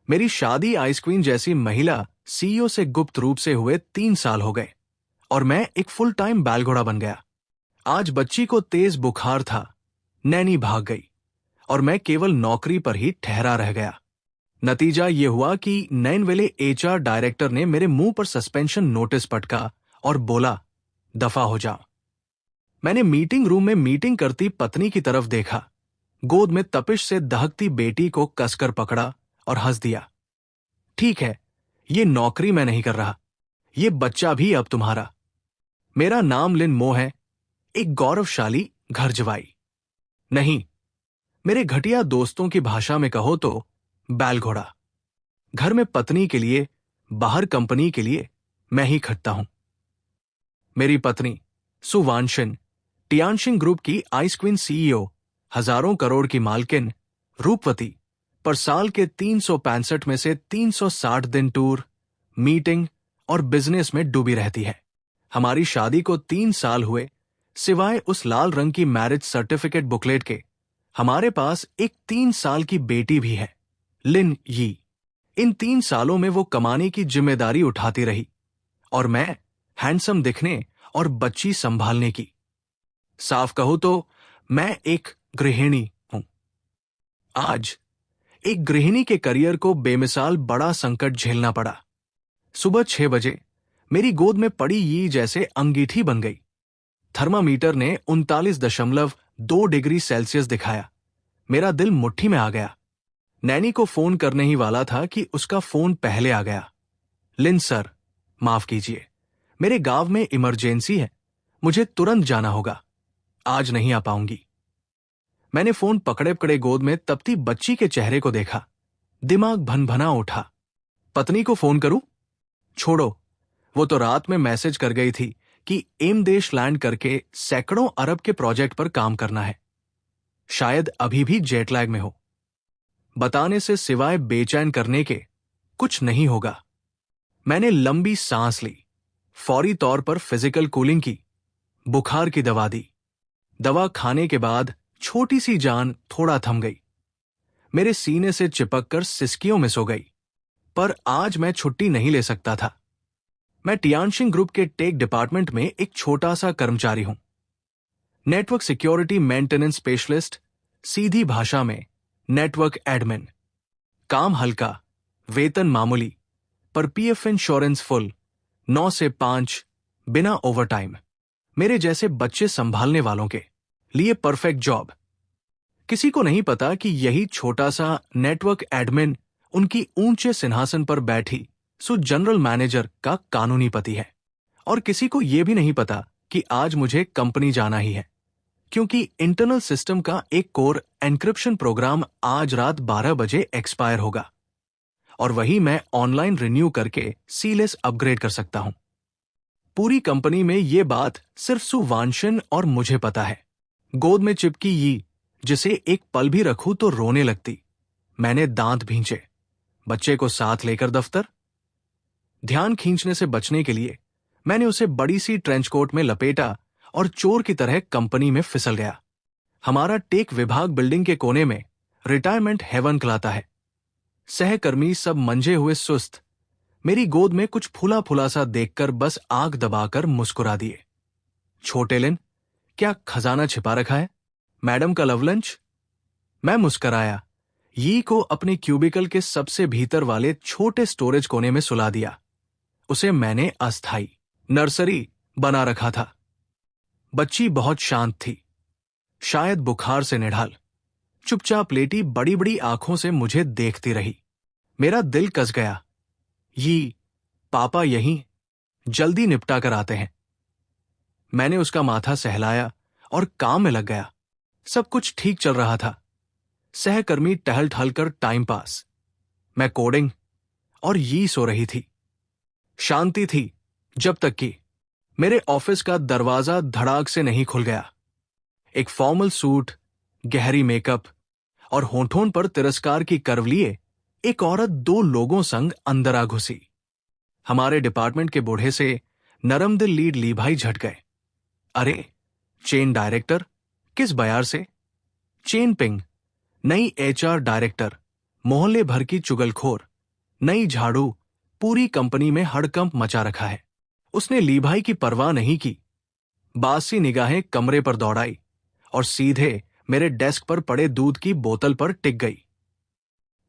मेरी शादी आइसक्रीम जैसी महिला सीईओ से गुप्त रूप से हुए 3 साल हो गए और मैं एक फुल टाइम बैलघोड़ा बन गया। आज बच्ची को तेज बुखार था, नैनी भाग गई और मैं केवल नौकरी पर ही ठहरा रह गया। नतीजा ये हुआ कि नैनवेले एचआर डायरेक्टर ने मेरे मुंह पर सस्पेंशन नोटिस पटका और बोला, दफा हो जाओ। मैंने मीटिंग रूम में मीटिंग करती पत्नी की तरफ देखा, गोद में तपिश से दहकती बेटी को कसकर पकड़ा और हंस दिया। ठीक है, ये नौकरी मैं नहीं कर रहा, ये बच्चा भी अब तुम्हारा। मेरा नाम लिन मो है, एक गौरवशाली घर जवाई। नहीं, मेरे घटिया दोस्तों की भाषा में कहो तो बैलघोड़ा। घर में पत्नी के लिए, बाहर कंपनी के लिए मैं ही खटता हूं। मेरी पत्नी सुवांशिन, टियानशिंग ग्रुप की आइसक्रीम सीईओ, हजारों करोड़ की मालकिन, रूपवती, पर साल के 365 में से 360 दिन टूर, मीटिंग और बिजनेस में डूबी रहती है। हमारी शादी को 3 साल हुए, सिवाय उस लाल रंग की मैरिज सर्टिफिकेट बुकलेट के हमारे पास एक 3 साल की बेटी भी है, लिन यी। इन 3 सालों में वो कमाने की जिम्मेदारी उठाती रही और मैं हैंडसम दिखने और बच्ची संभालने की। साफ कहूं तो मैं एक गृहिणी हूं। आज एक गृहिणी के करियर को बेमिसाल बड़ा संकट झेलना पड़ा। सुबह 6 बजे मेरी गोद में पड़ी यी जैसे अंगीठी बन गई। थर्मामीटर ने 39.2 डिग्री सेल्सियस दिखाया। मेरा दिल मुट्ठी में आ गया। नैनी को फोन करने ही वाला था कि उसका फोन पहले आ गया। लिन सर, माफ कीजिए, मेरे गांव में इमरजेंसी है, मुझे तुरंत जाना होगा, आज नहीं आ पाऊंगी। मैंने फोन पकड़े पकड़े गोद में तपती बच्ची के चेहरे को देखा। दिमाग भनभना उठा। पत्नी को फोन करूं? छोड़ो, वो तो रात में मैसेज कर गई थी कि एम देश लैंड करके सैकड़ों अरब के प्रोजेक्ट पर काम करना है। शायद अभी भी जेटलैग में हो। बताने से सिवाय बेचैन करने के कुछ नहीं होगा। मैंने लंबी सांस ली, फौरी तौर पर फिजिकल कूलिंग की, बुखार की दवा दी। दवा खाने के बाद छोटी सी जान थोड़ा थम गई, मेरे सीने से चिपककर सिसकियों में सो गई। पर आज मैं छुट्टी नहीं ले सकता था। मैं टियानशिंग ग्रुप के टेक डिपार्टमेंट में एक छोटा सा कर्मचारी हूं, नेटवर्क सिक्योरिटी मेंटेनेंस स्पेशलिस्ट, सीधी भाषा में नेटवर्क एडमिन। काम हल्का, वेतन मामूली, पर पीएफ इंश्योरेंस फुल, 9 से 5, बिना ओवरटाइम। मेरे जैसे बच्चे संभालने वालों के लिए परफेक्ट जॉब। किसी को नहीं पता कि यही छोटा सा नेटवर्क एडमिन उनकी ऊंचे सिंहासन पर बैठी जनरल मैनेजर का कानूनी पति है। और किसी को यह भी नहीं पता कि आज मुझे कंपनी जाना ही है, क्योंकि इंटरनल सिस्टम का एक कोर एन्क्रिप्शन प्रोग्राम आज रात 12 बजे एक्सपायर होगा और वही मैं ऑनलाइन रिन्यू करके सीलेस अपग्रेड कर सकता हूं। पूरी कंपनी में यह बात सिर्फ सुवांशन और मुझे पता है। गोद में चिपकी यी, जिसे एक पल भी रखूं तो रोने लगती। मैंने दांत भींचे, बच्चे को साथ लेकर दफ्तर। ध्यान खींचने से बचने के लिए मैंने उसे बड़ी सी ट्रेंच कोट में लपेटा और चोर की तरह कंपनी में फिसल गया। हमारा टेक विभाग बिल्डिंग के कोने में रिटायरमेंट हेवन कहलाता है। सहकर्मी सब मंजे हुए सुस्त, मेरी गोद में कुछ फूला फूला सा देखकर बस आंख दबाकर मुस्कुरा दिए। छोटे लिन, क्या खजाना छिपा रखा है? मैडम का लव लंच? मैं मुस्कराया, यी को अपने क्यूबिकल के सबसे भीतर वाले छोटे स्टोरेज कोने में सुला दिया। उसे मैंने अस्थाई नर्सरी बना रखा था। बच्ची बहुत शांत थी, शायद बुखार से निढाल। चुपचाप लेटी बड़ी बड़ी आंखों से मुझे देखती रही। मेरा दिल कस गया। यी, पापा यहीं, जल्दी निपटा कर आते हैं। मैंने उसका माथा सहलाया और काम में लग गया। सब कुछ ठीक चल रहा था। सहकर्मी टहल टहल कर टाइम पास, मैं कोडिंग, और यी सो रही थी। शांति थी जब तक कि मेरे ऑफिस का दरवाजा धड़ाक से नहीं खुल गया। एक फॉर्मल सूट, गहरी मेकअप और होठों पर तिरस्कार की कर्व लिए एक औरत 2 लोगों संग अंदर आ घुसी। हमारे डिपार्टमेंट के बूढ़े से नरम दिल लीड लीभाई झट गए। अरे, चेन डायरेक्टर? किस बयार से? चेन पिंग, नई एचआर डायरेक्टर, मोहल्ले भर की चुगलखोर, नई झाड़ू पूरी कंपनी में हड़कंप मचा रखा है। उसने लीभाई की परवाह नहीं की। बासी निगाहें कमरे पर दौड़ाई और सीधे मेरे डेस्क पर पड़े दूध की बोतल पर टिक गई।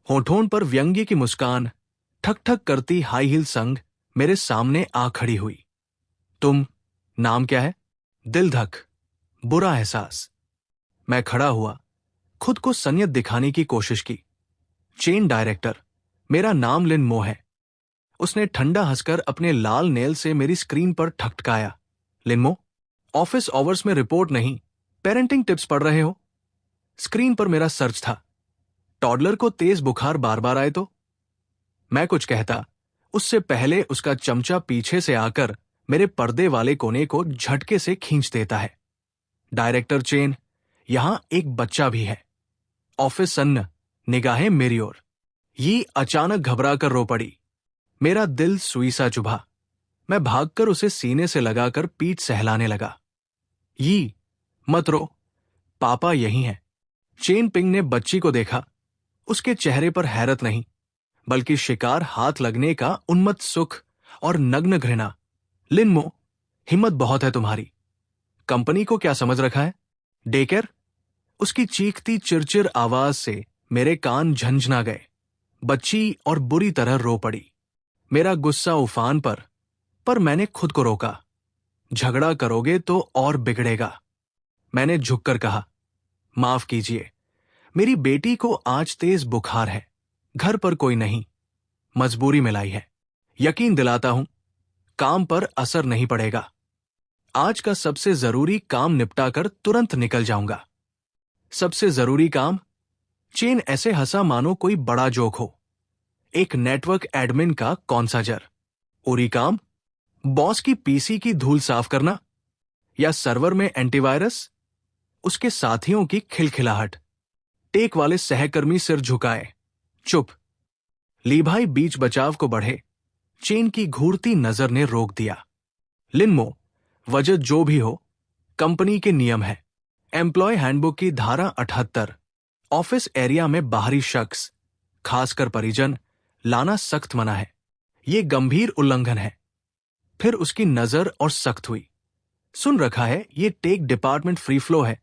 होठों पर व्यंग्य की मुस्कान ठक ठक करती हाई हील संग मेरे सामने आ खड़ी हुई। तुम, नाम क्या है? दिल धक, बुरा एहसास। मैं खड़ा हुआ, खुद को संयत दिखाने की कोशिश की। चेन डायरेक्टर, मेरा नाम लिन मो है। उसने ठंडा हंसकर अपने लाल नेल से मेरी स्क्रीन पर ठकठकाया। लिनमो, ऑफिस आवर्स में रिपोर्ट नहीं, पेरेंटिंग टिप्स पढ़ रहे हो? स्क्रीन पर मेरा सर्च था। टॉडलर को तेज बुखार बार बार आए तो? मैं कुछ कहता, उससे पहले उसका चमचा पीछे से आकर मेरे पर्दे वाले कोने को झटके से खींच देता है। डायरेक्टर चेन, यहां एक बच्चा भी है। ऑफिस सन्न, निगाहें मेरी ओर। ये अचानक घबरा कर रो पड़ी। मेरा दिल सुई सा चुभा। मैं भागकर उसे सीने से लगाकर पीठ सहलाने लगा। ये मत रो, पापा यही हैं। चेन पिंग ने बच्ची को देखा। उसके चेहरे पर हैरत नहीं, बल्कि शिकार हाथ लगने का उन्मत्त सुख और नग्न घृणा। लिनमो, हिम्मत बहुत है तुम्हारी। कंपनी को क्या समझ रखा है? Day care? उसकी चीखती चिरचिर आवाज से मेरे कान झंझना गए। बच्ची और बुरी तरह रो पड़ी। मेरा गुस्सा उफान पर मैंने खुद को रोका। झगड़ा करोगे तो और बिगड़ेगा। मैंने झुककर कहा, माफ कीजिए, मेरी बेटी को आज तेज बुखार है। घर पर कोई नहीं, मजबूरी में लाई है। यकीन दिलाता हूं, काम पर असर नहीं पड़ेगा। आज का सबसे जरूरी काम निपटाकर तुरंत निकल जाऊंगा। सबसे जरूरी काम? चेन ऐसे हंसा मानो कोई बड़ा जोक हो। एक नेटवर्क एडमिन का कौन सा जर? उरी काम? बॉस की पीसी की धूल साफ करना? या सर्वर में एंटीवायरस? उसके साथियों की खिलखिलाहट। टेक वाले सहकर्मी सिर झुकाए। चुप। लीभाई बीच बचाव को बढ़े। चेन की घूरती नजर ने रोक दिया। लिनमो, वजह जो भी हो, कंपनी के नियम है। एम्प्लॉय हैंडबुक की धारा 78, ऑफिस एरिया में बाहरी शख्स, खासकर परिजन, लाना सख्त मना है। ये गंभीर उल्लंघन है। फिर उसकी नजर और सख्त हुई। सुन रखा है, ये टेक डिपार्टमेंट फ्री फ्लो है,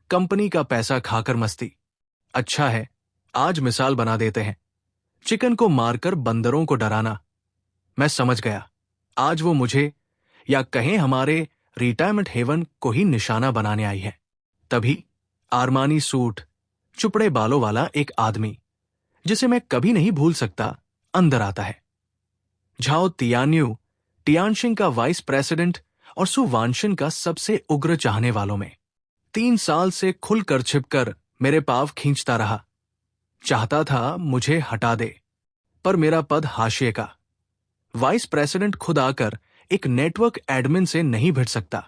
कंपनी का पैसा खाकर मस्ती। अच्छा है, आज मिसाल बना देते हैं। चिकन को मारकर बंदरों को डराना। मैं समझ गया, आज वो मुझे, या कहें हमारे रिटायरमेंट हेवन को ही निशाना बनाने आई है। तभी आरमानी सूट, चुपड़े बालों वाला एक आदमी, जिसे मैं कभी नहीं भूल सकता, अंदर आता है। झाओ तियान्यू, टियानशिंग का वाइस प्रेसिडेंट और सु वानशिन का सबसे उग्र चाहने वालों में। 3 साल से खुलकर छिपकर मेरे पांव खींचता रहा। चाहता था मुझे हटा दे, पर मेरा पद हाशिए का। वाइस प्रेसिडेंट खुद आकर एक नेटवर्क एडमिन से नहीं भिड़ सकता।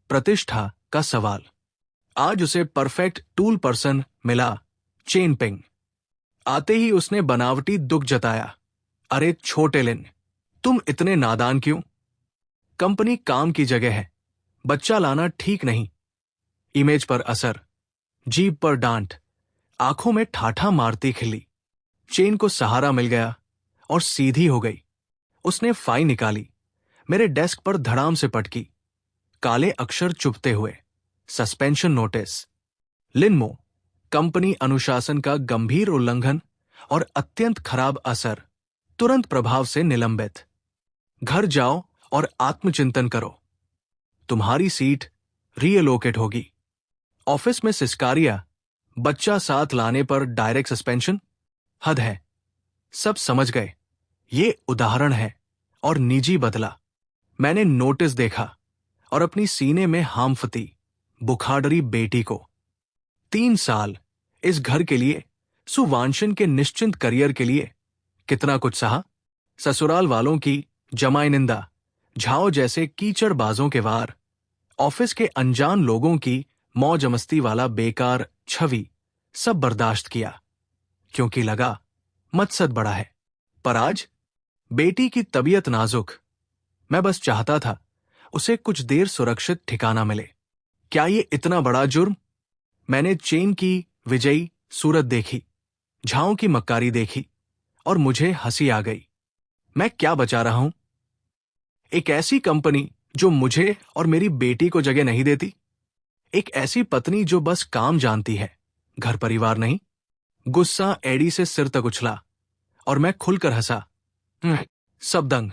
प्रतिष्ठा का सवाल। आज उसे परफेक्ट टूल पर्सन मिला, चेन पिंग। आते ही उसने बनावटी दुख जताया। अरे छोटे लिन, तुम इतने नादान क्यों? कंपनी काम की जगह है, बच्चा लाना ठीक नहीं। इमेज पर असर, जीभ पर डांट, आंखों में ठाठा मारती खिली। चेन को सहारा मिल गया और सीधी हो गई। उसने फाइल निकाली, मेरे डेस्क पर धड़ाम से पटकी। काले अक्षर चुभते हुए, सस्पेंशन नोटिस। लिनमो, कंपनी अनुशासन का गंभीर उल्लंघन और अत्यंत खराब असर, तुरंत प्रभाव से निलंबित। घर जाओ और आत्मचिंतन करो। तुम्हारी सीट रीएलोकेट होगी। ऑफिस में सिस्कारिया, बच्चा साथ लाने पर डायरेक्ट सस्पेंशन? हद है। सब समझ गए। ये उदाहरण है और निजी बदला। मैंने नोटिस देखा और अपनी सीने में हामफती, बुखारडरी बेटी को। 3 साल इस घर के लिए, सुवांशन के निश्चिंत करियर के लिए कितना कुछ सहा। ससुराल वालों की जमाई निंदा, झाओ जैसे कीचड़बाजों के वार, ऑफिस के अनजान लोगों की मौज मस्ती वाला बेकार छवि, सब बर्दाश्त किया, क्योंकि लगा मकसद बड़ा है। पर आज बेटी की तबीयत नाजुक। मैं बस चाहता था उसे कुछ देर सुरक्षित ठिकाना मिले। क्या ये इतना बड़ा जुर्म? मैंने चेन की विजयी सूरत देखी, झाओं की मक्कारी देखी और मुझे हंसी आ गई। मैं क्या बचा रहा हूं? एक ऐसी कंपनी जो मुझे और मेरी बेटी को जगह नहीं देती। एक ऐसी पत्नी जो बस काम जानती है, घर परिवार नहीं। गुस्सा एडी से सिर तक उछला और मैं खुलकर हंसा। सब दंग।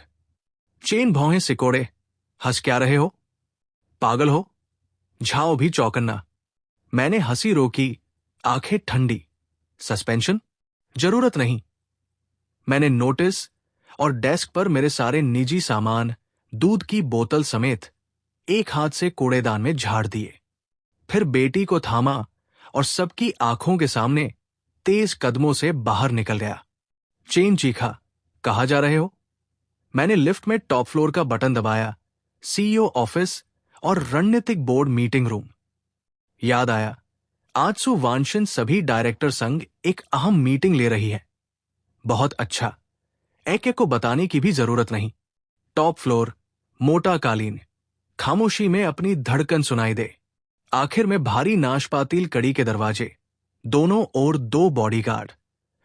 चेन भौहें सिकोड़े। हंस क्या रहे हो? पागल हो? झाओ भी चौकन्ना। मैंने हंसी रोकी, आंखें ठंडी। सस्पेंशन? जरूरत नहीं। मैंने नोटिस और डेस्क पर मेरे सारे निजी सामान, दूध की बोतल समेत एक हाथ से कूड़ेदान में झाड़ दिए। फिर बेटी को थामा और सबकी आंखों के सामने तेज कदमों से बाहर निकल गया। चेन चीखा, कहाँ जा रहे हो? मैंने लिफ्ट में टॉप फ्लोर का बटन दबाया। सीईओ ऑफिस और रणनीतिक बोर्ड मीटिंग रूम। याद आया, आज सु वांशन सभी डायरेक्टर संग एक अहम मीटिंग ले रही है। बहुत अच्छा, एक एक को बताने की भी जरूरत नहीं। टॉप फ्लोर, मोटा कालीन, खामोशी में अपनी धड़कन सुनाई दे। आखिर में भारी नाशपातील कड़ी के दरवाजे, दोनों ओर 2 बॉडीगार्ड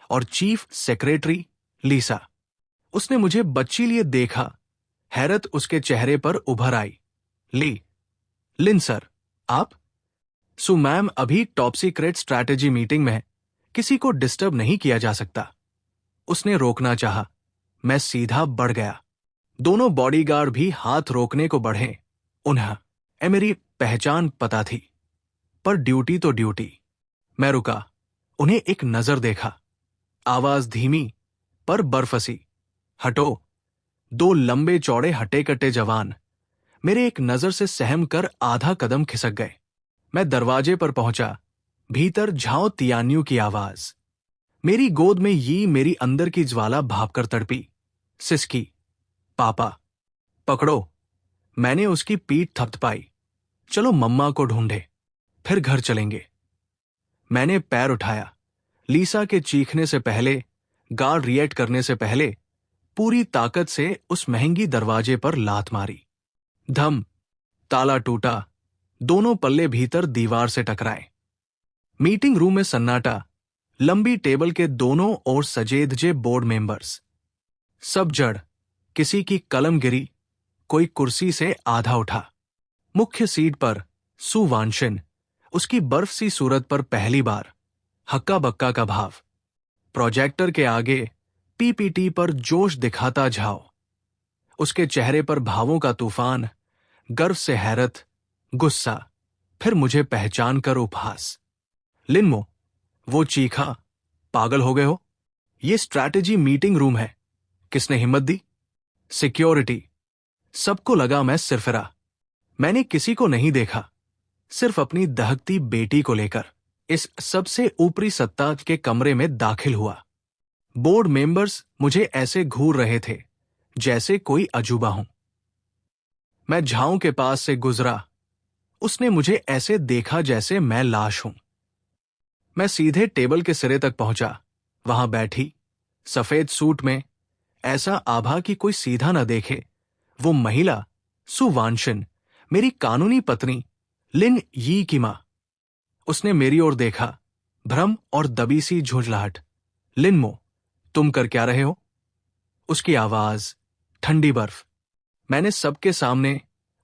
और चीफ सेक्रेटरी लीसा। उसने मुझे बच्ची लिए देखा। हैरत उसके चेहरे पर उभर आई। लिन सर, आप? सु मैम, अभी टॉप सीक्रेट स्ट्रैटेजी मीटिंग में है, किसी को डिस्टर्ब नहीं किया जा सकता। उसने रोकना चाहा, मैं सीधा बढ़ गया। दोनों बॉडीगार्ड भी हाथ रोकने को बढ़े। उन्हें मेरी पहचान पता थी, पर ड्यूटी तो ड्यूटी। मैं रुका, उन्हें एक नजर देखा। आवाज धीमी पर बर्फसी। हटो। 2 लंबे चौड़े हटे कटे जवान मेरे एक नजर से सहम कर आधा कदम खिसक गए। मैं दरवाजे पर पहुंचा। भीतर झाओ तियान्यू की आवाज। मेरी गोद में ये मेरी अंदर की ज्वाला भाप कर तड़पी। सिसकी, पापा, पकड़ो। मैंने उसकी पीठ थपथपाई। चलो मम्मा को ढूंढे, फिर घर चलेंगे। मैंने पैर उठाया। लीसा के चीखने से पहले, गार्ड रिएक्ट करने से पहले, पूरी ताकत से उस महंगी दरवाजे पर लात मारी। धम। ताला टूटा। दोनों पल्ले भीतर दीवार से टकराए। मीटिंग रूम में सन्नाटा। लंबी टेबल के दोनों ओर सजेधजे बोर्ड मेंबर्स। सब जड़। किसी की कलम गिरी, कोई कुर्सी से आधा उठा। मुख्य सीट पर सु वांशन, उसकी बर्फ सी सूरत पर पहली बार हक्का बक्का का भाव। प्रोजेक्टर के आगे पीपीटी पर जोश दिखाता झाओ। उसके चेहरे पर भावों का तूफान, गर्व से हैरत, गुस्सा, फिर मुझे पहचान कर उपहास। लिनमो, वो चीखा, पागल हो गए हो? ये स्ट्रैटेजी मीटिंग रूम है। किसने हिम्मत दी? सिक्योरिटी। सबको लगा मैं सिरफिरा। मैंने किसी को नहीं देखा, सिर्फ अपनी दहकती बेटी को लेकर इस सबसे ऊपरी सत्ता के कमरे में दाखिल हुआ। बोर्ड मेंबर्स मुझे ऐसे घूर रहे थे जैसे कोई अजूबा हूं। मैं झाओ के पास से गुजरा। उसने मुझे ऐसे देखा जैसे मैं लाश हूं। मैं सीधे टेबल के सिरे तक पहुंचा। वहां बैठी, सफेद सूट में, ऐसा आभा कि कोई सीधा न देखे, वो महिला सु वांशन, मेरी कानूनी पत्नी लिन यी की मां। उसने मेरी ओर देखा, भ्रम और दबी सी झुंझलाहट। लिनमो, तुम कर क्या रहे हो? उसकी आवाज, ठंडी बर्फ। मैंने सबके सामने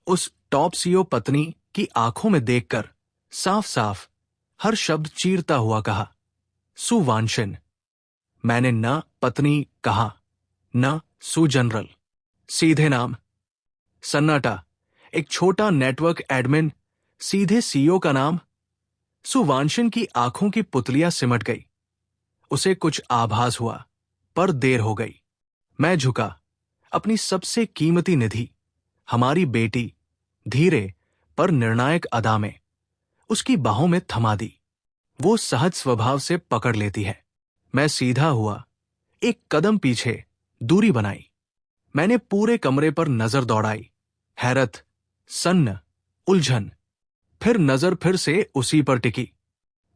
उस टॉप सीईओ पत्नी की आंखों में देखकर साफ साफ हर शब्द चीरता हुआ कहा, सु वांशन। मैंने न पत्नी कहा, न सु जनरल, सीधे नाम। सन्नाटा। एक छोटा नेटवर्क एडमिन, सीधे सीईओ का नाम। सु वांशन की आंखों की पुतलियां सिमट गई। उसे कुछ आभास हुआ, पर देर हो गई। मैं झुका, अपनी सबसे कीमती निधि, हमारी बेटी, धीरे पर निर्णायक अदा में उसकी बाहों में थमा दी। वो सहज स्वभाव से पकड़ लेती है। मैं सीधा हुआ, एक कदम पीछे, दूरी बनाई। मैंने पूरे कमरे पर नजर दौड़ाई। हैरत, सन्न, उलझन, फिर नजर फिर से उसी पर टिकी।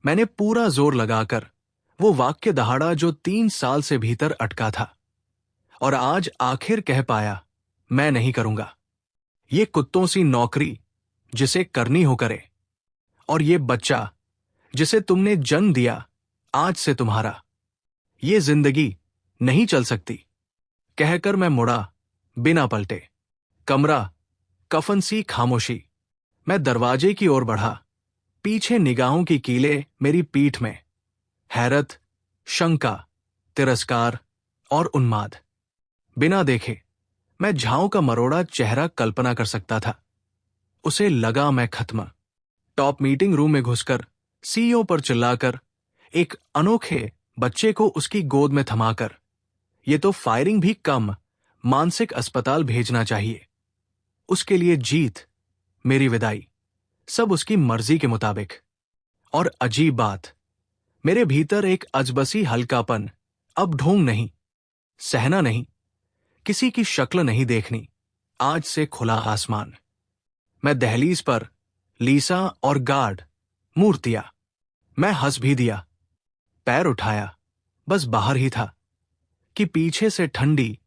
मैंने पूरा जोर लगाकर वो वाक्य दहाड़ा जो 3 साल से भीतर अटका था, और आज आखिर कह पाया, मैं नहीं करूंगा। ये कुत्तों सी नौकरी जिसे करनी हो करे, और ये बच्चा जिसे तुमने जन्म दिया, आज से तुम्हारा। ये जिंदगी नहीं चल सकती, कहकर मैं मुड़ा बिना पलटे। कमरा, कफन सी खामोशी। मैं दरवाजे की ओर बढ़ा, पीछे निगाहों की कीलें मेरी पीठ में। हैरत, शंका, तिरस्कार और उन्माद। बिना देखे मैं झाओं का मरोड़ा चेहरा कल्पना कर सकता था। उसे लगा मैं खत्म। टॉप मीटिंग रूम में घुसकर, सीईओ पर चिल्लाकर, एक अनोखे बच्चे को उसकी गोद में थमाकर, ये तो फायरिंग भी कम, मानसिक अस्पताल भेजना चाहिए। उसके लिए जीत, मेरी विदाई, सब उसकी मर्जी के मुताबिक। और अजीब बात, मेरे भीतर एक अजबसी हल्कापन, अब ढोंग नहीं, सहना नहीं, किसी की शक्ल नहीं देखनी, आज से खुला आसमान। मैं दहलीज पर, लीसा और गार्ड, मूर्तियां। मैं हंस भी दिया, पैर उठाया, बस बाहर ही था कि पीछे से ठंडी,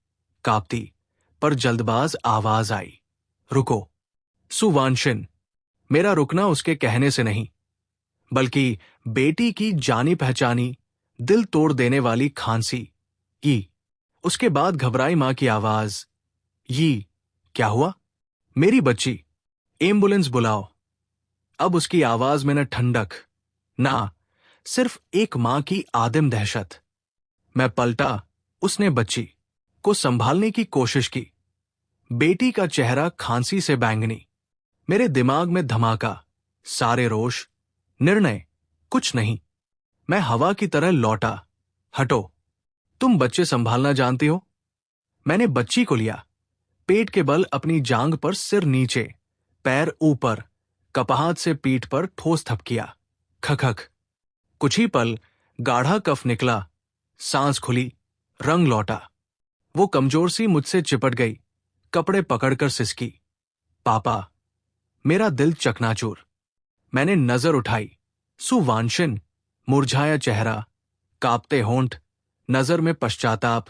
कांपती पर जल्दबाज आवाज आई, रुको। सुवांशिन। मेरा रुकना उसके कहने से नहीं, बल्कि बेटी की जानी पहचानी, दिल तोड़ देने वाली खांसी, ये। उसके बाद घबराई मां की आवाज, ये क्या हुआ? मेरी बच्ची, एम्बुलेंस बुलाओ। अब उसकी आवाज में न ठंडक, ना, सिर्फ एक मां की आदिम दहशत। मैं पलटा, उसने बच्ची को संभालने की कोशिश की। बेटी का चेहरा खांसी से बैंगनी। मेरे दिमाग में धमाका, सारे रोश, निर्णय, कुछ नहीं। मैं हवा की तरह लौटा, हटो, तुम बच्चे संभालना जानती हो। मैंने बच्ची को लिया, पेट के बल अपनी जांग पर सिर नीचे, पैर ऊपर, कपाहत से पीठ पर ठोस थपकिया। खखक। कुछ ही पल गाढ़ा कफ निकला, सांस खुली, रंग लौटा। वो कमजोर सी मुझसे चिपट गई, कपड़े पकड़कर सिसकी, पापा। मेरा दिल चकनाचूर। मैंने नजर उठाई, सुवांशिन, मुरझाया चेहरा, कांपते होंठ, नजर में पश्चाताप,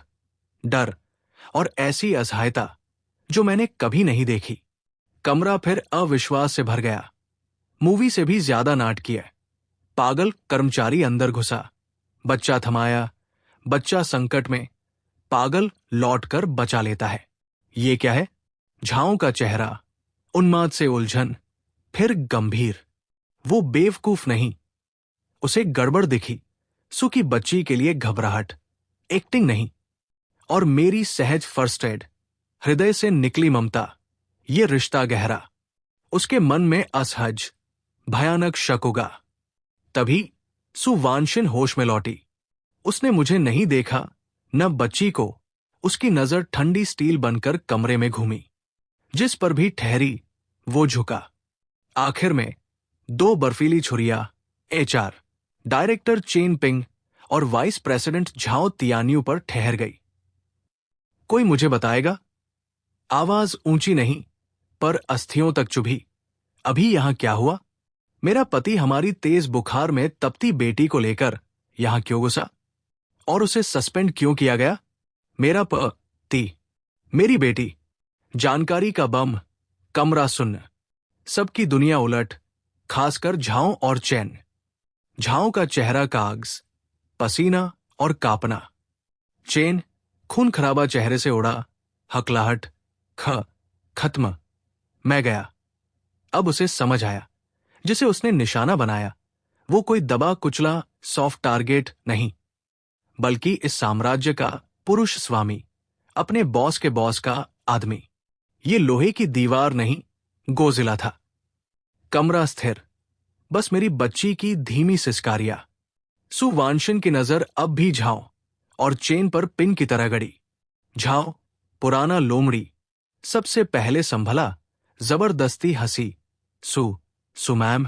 डर और ऐसी असहायता जो मैंने कभी नहीं देखी। कमरा फिर अविश्वास से भर गया। मूवी से भी ज्यादा नाटकीय। पागल कर्मचारी अंदर घुसा, बच्चा थमाया, बच्चा संकट में, पागल लौटकर बचा लेता है। ये क्या है? झाओं का चेहरा, उन्माद से उलझन, फिर गंभीर। वो बेवकूफ नहीं, उसे गड़बड़ दिखी। सुखी बच्ची के लिए घबराहट, एक्टिंग नहीं। और मेरी सहज फर्स्ट एड, हृदय से निकली ममता, ये रिश्ता गहरा। उसके मन में असहज, भयानक शक उगा। तभी सुवांशिन होश में लौटी। उसने मुझे नहीं देखा, न बच्ची को। उसकी नजर ठंडी स्टील बनकर कमरे में घूमी। जिस पर भी ठहरी, वो झुका। आखिर में 2 बर्फीली छुरियां, एचआर डायरेक्टर चेन पिंग और वाइस प्रेसिडेंट झाओ तियान्यू पर ठहर गई। कोई मुझे बताएगा? आवाज ऊंची नहीं, पर अस्थियों तक चुभी। अभी यहां क्या हुआ? मेरा पति हमारी तेज बुखार में तपती बेटी को लेकर यहां क्यों घुसा? और उसे सस्पेंड क्यों किया गया? मेरा पति, मेरी बेटी, जानकारी का बम, कमरा सुन्न, सबकी दुनिया उलट, खासकर झाओ और चैन। झाओ का चेहरा कागज, पसीना और कांपना। चेन खून खराबा चेहरे से उड़ा, हकलाहट, खत्म। मैं गया। अब उसे समझ आया, जिसे उसने निशाना बनाया, वो कोई दबा कुचला सॉफ्ट टारगेट नहीं, बल्कि इस साम्राज्य का पुरुष स्वामी, अपने बॉस के बॉस का आदमी। ये लोहे की दीवार नहीं, गोजिला था। कमरा स्थिर, बस मेरी बच्ची की धीमी सिसकारियां। सुवांशिन की नजर अब भी झाओ और चेन पर पिन की तरह गड़ी। झाओ, पुराना लोमड़ी, सबसे पहले संभला, जबरदस्ती हंसी। सु मैम,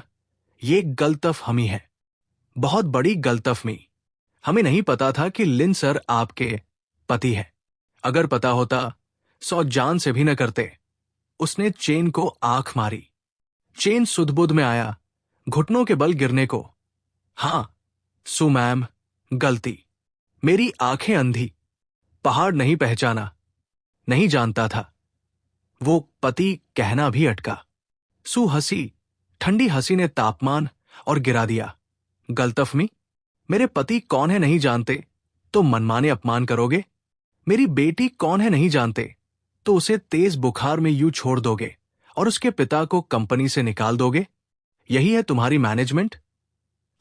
ये गलतफ हमी है, बहुत बड़ी गलतफमी। हमें नहीं पता था कि लिन सर आपके पति है। अगर पता होता, 100 जान से भी न करते। उसने चेन को आंख मारी। चेन सुधबुध में आया, घुटनों के बल गिरने को। हां, सु मैम, गलती। मेरी आंखें अंधी, पहाड़ नहीं पहचाना, नहीं जानता था। वो पति कहना भी अटका। सु हंसी, ठंडी हंसी ने तापमान और गिरा दिया। गलतफमी? मेरे पति कौन है नहीं जानते तो मनमाने अपमान करोगे? मेरी बेटी कौन है नहीं जानते तो उसे तेज बुखार में यूं छोड़ दोगे और उसके पिता को कंपनी से निकाल दोगे? यही है तुम्हारी मैनेजमेंट?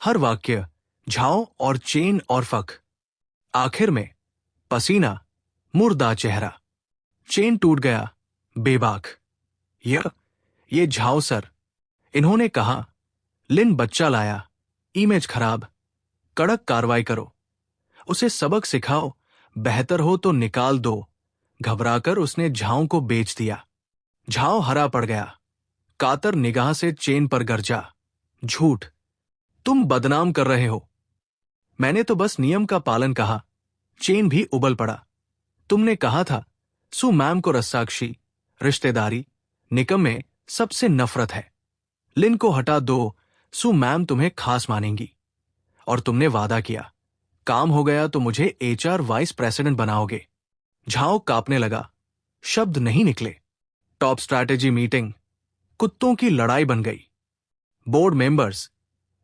हर वाक्य झाओ और चेन और फक। आखिर में पसीना, मुर्दा चेहरा। चेन टूट गया, बेबाक। ये झाओ सर, इन्होंने कहा। लिन बच्चा लाया, इमेज खराब, कड़क कार्रवाई करो, उसे सबक सिखाओ, बेहतर हो तो निकाल दो। घबराकर उसने झाओ को बेच दिया। झाओ हरा पड़ गया, कातर निगाह से चेन पर गरजा। झूठ, तुम बदनाम कर रहे हो। मैंने तो बस नियम का पालन कहा। चेन भी उबल पड़ा। तुमने कहा था सु मैम को रस्साकशी, रिश्तेदारी, निकम्मे सबसे नफरत है। लिन को हटा दो, सु मैम तुम्हें खास मानेंगी। और तुमने वादा किया, काम हो गया तो मुझे एचआर वाइस प्रेसिडेंट बनाओगे। झाओ कांपने लगा, शब्द नहीं निकले। टॉप स्ट्रैटेजी मीटिंग कुत्तों की लड़ाई बन गई। बोर्ड मेंबर्स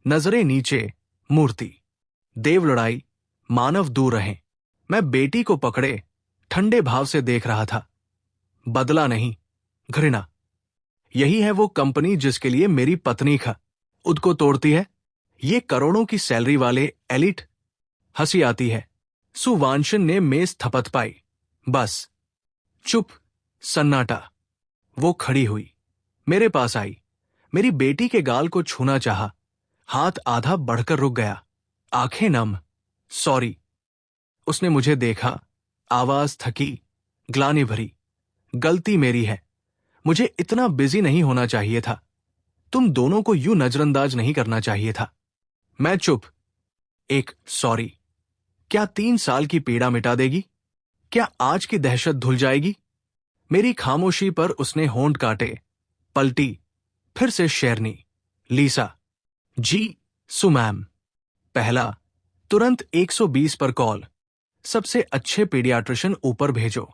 नजरें नीचे, मूर्ति। देव लड़ाई, मानव दूर रहें। मैं बेटी को पकड़े ठंडे भाव से देख रहा था। बदला नहीं, घृणा। यही है वो कंपनी जिसके लिए मेरी पत्नी खुद को तोड़ती है। ये करोड़ों की सैलरी वाले एलिट। हंसी आती है। सुवांशन ने मेज थपथ पाई। बस चुप, सन्नाटा। वो खड़ी हुई, मेरे पास आई, मेरी बेटी के गाल को छूना चाहा। हाथ आधा बढ़कर रुक गया, आंखें नम। सॉरी। उसने मुझे देखा, आवाज थकी, ग्लानि भरी। गलती मेरी है, मुझे इतना बिजी नहीं होना चाहिए था। तुम दोनों को यूं नजरअंदाज नहीं करना चाहिए था। मैं चुप। एक सॉरी क्या 3 साल की पीड़ा मिटा देगी? क्या आज की दहशत धुल जाएगी? मेरी खामोशी पर उसने होंठ काटे, पलटी, फिर से शेरनी। लीसा। जी सु मैम। पहला, तुरंत 120 पर कॉल, सबसे अच्छे पीडियाट्रिशियन ऊपर भेजो।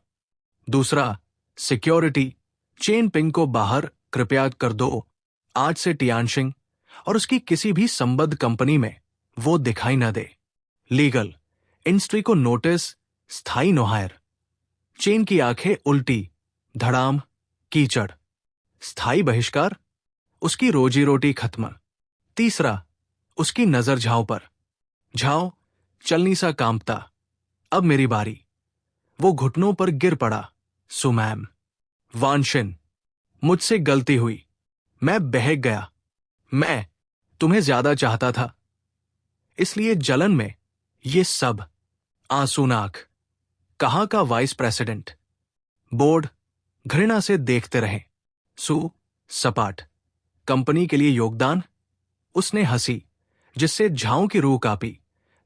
दूसरा, सिक्योरिटी, चेन पिंग को बाहर कृपया कर दो। आज से टियानशिंग और उसकी किसी भी संबद्ध कंपनी में वो दिखाई न दे। लीगल, इंडस्ट्री को नोटिस, स्थायी नोहायर। चेन की आंखें उल्टी, धड़ाम, कीचड़। स्थायी बहिष्कार, उसकी रोजी रोटी खत्म। तीसरा, उसकी नजर झाओ पर। झाओ चलनी सा कांपता। अब मेरी बारी। वो घुटनों पर गिर पड़ा। सु मैम। वानशिन, मुझसे गलती हुई, मैं बहक गया। मैं तुम्हें ज्यादा चाहता था, इसलिए जलन में ये सब। आंसूनाक। कहां का वाइस प्रेसिडेंट? बोर्ड घृणा से देखते रहे। सु सपाट। कंपनी के लिए योगदान? उसने हंसी, जिससे झाओ की रूह कांपी।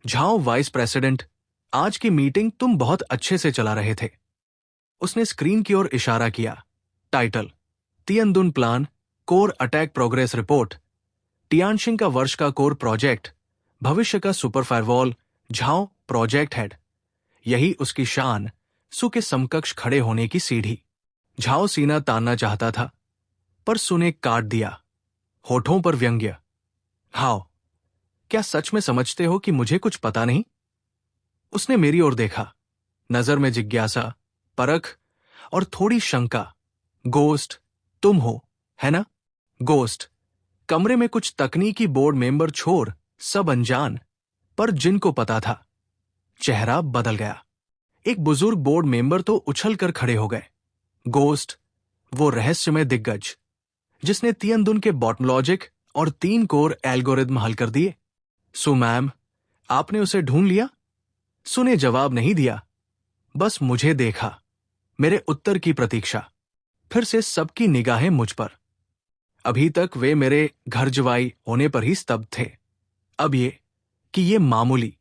झाओ वाइस प्रेसिडेंट, आज की मीटिंग तुम बहुत अच्छे से चला रहे थे। उसने स्क्रीन की ओर इशारा किया। Title, Tiandun plan, core attack progress report. Tianxing का वर्ष का कोर प्रोजेक्ट, भविष्य का super firewall. Zhao project head. यही उसकी शान, सु के समकक्ष खड़े होने की सीढ़ी। झाओ सीना तानना चाहता था, पर सु ने काट दिया। होठों पर व्यंग्य। हाओ, क्या सच में समझते हो कि मुझे कुछ पता नहीं? उसने मेरी ओर देखा, नजर में जिज्ञासा, परख और थोड़ी शंका। गोस्ट तुम हो, है ना? गोस्ट। कमरे में कुछ तकनीकी बोर्ड मेंबर छोड़ सब अनजान, पर जिनको पता था। चेहरा बदल गया। एक बुजुर्ग बोर्ड मेंबर तो उछल कर खड़े हो गए। गोस्ट, वो रहस्यमय दिग्गज जिसने तियनदुन के बॉटम लॉजिक और 3 कोर एल्गोरिदम हल कर दिए। सु मैम, आपने उसे ढूंढ लिया? सु ने जवाब नहीं दिया, बस मुझे देखा, मेरे उत्तर की प्रतीक्षा। फिर से सबकी निगाहें मुझ पर। अभी तक वे मेरे घर जवाई होने पर ही स्तब्ध थे। अब ये कि ये मामूली,